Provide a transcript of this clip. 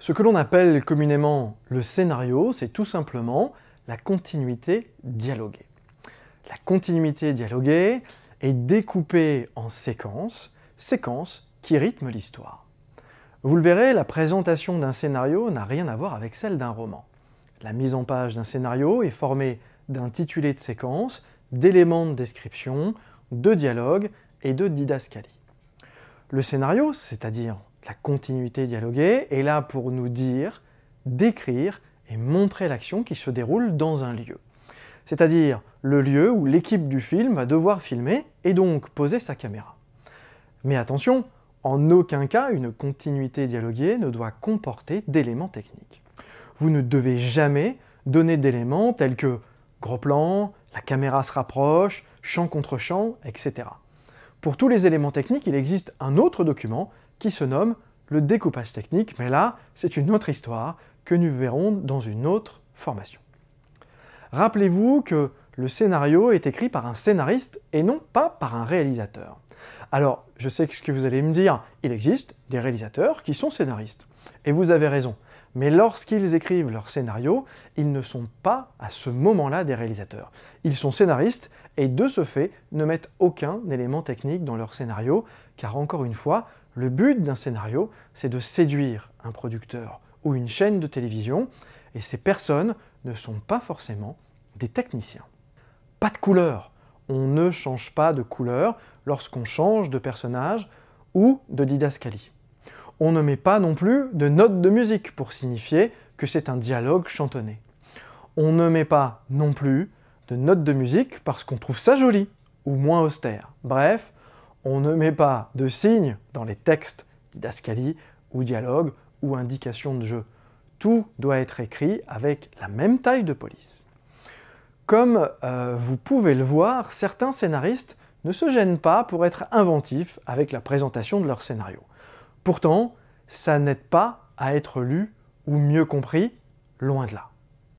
Ce que l'on appelle communément le scénario, c'est tout simplement la continuité dialoguée. La continuité dialoguée est découpée en séquences, séquences qui rythment l'histoire. Vous le verrez, la présentation d'un scénario n'a rien à voir avec celle d'un roman. La mise en page d'un scénario est formée d'intitulés de séquences, d'éléments de description, de dialogue et de didascalie. Le scénario, c'est-à-dire la continuité dialoguée, est là pour nous dire, décrire et montrer l'action qui se déroule dans un lieu. C'est-à-dire le lieu où l'équipe du film va devoir filmer et donc poser sa caméra. Mais attention, en aucun cas une continuité dialoguée ne doit comporter d'éléments techniques. Vous ne devez jamais donner d'éléments tels que gros plan, la caméra se rapproche, champ contre champ, etc. Pour tous les éléments techniques, il existe un autre document qui se nomme le découpage technique, mais là, c'est une autre histoire que nous verrons dans une autre formation. Rappelez-vous que le scénario est écrit par un scénariste et non pas par un réalisateur. Alors, je sais ce que vous allez me dire, il existe des réalisateurs qui sont scénaristes. Et vous avez raison, mais lorsqu'ils écrivent leur scénario, ils ne sont pas à ce moment-là des réalisateurs. Ils sont scénaristes et de ce fait ne mettent aucun élément technique dans leur scénario, car encore une fois, le but d'un scénario, c'est de séduire un producteur ou une chaîne de télévision, et ces personnes ne sont pas forcément des techniciens. Pas de couleur. On ne change pas de couleur lorsqu'on change de personnage ou de didascalie. On ne met pas non plus de notes de musique pour signifier que c'est un dialogue chantonné. On ne met pas non plus de notes de musique parce qu'on trouve ça joli ou moins austère. Bref, on ne met pas de signes dans les textes didascalie ou dialogue ou indication de jeu. Tout doit être écrit avec la même taille de police. Comme vous pouvez le voir, certains scénaristes ne se gênent pas pour être inventifs avec la présentation de leur scénario. Pourtant, ça n'aide pas à être lu ou mieux compris, loin de là.